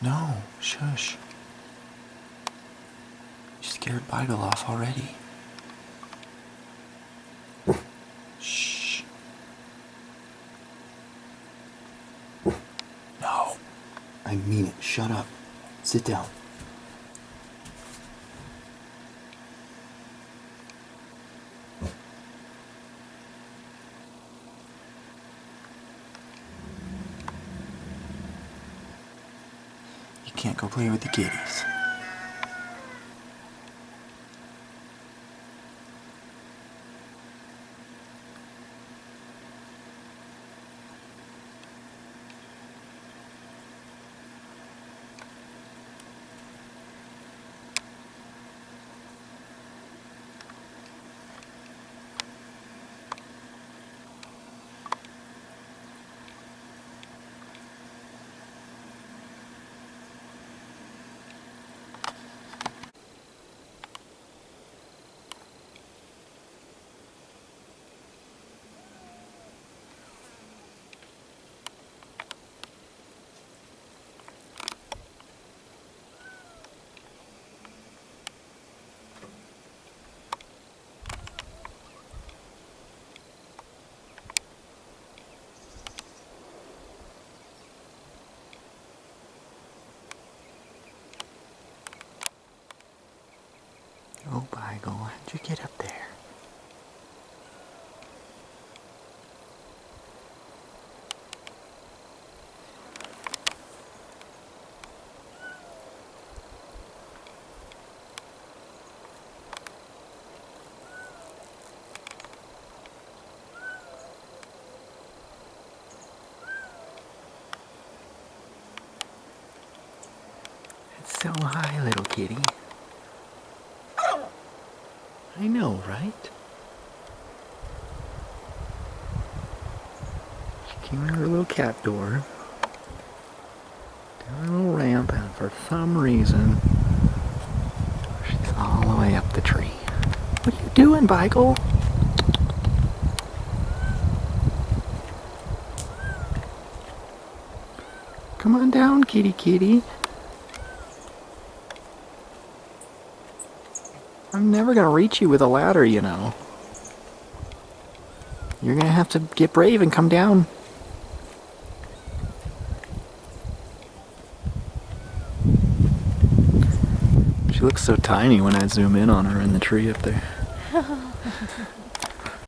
No, shush. You scared Beigel off already. Shh. No. I mean it. Shut up. Sit down. You can't go play with the kitties. Oh, Beigel, how'd you get up there? It's so high, little kitty. I know, right? She came out of her little cat door, down a little ramp, and for some reason, she's all the way up the tree. What are you doing, Beigel? Come on down, kitty kitty. I'm never gonna reach you with a ladder, you know. You're gonna have to get brave and come down. She looks so tiny when I zoom in on her in the tree up there.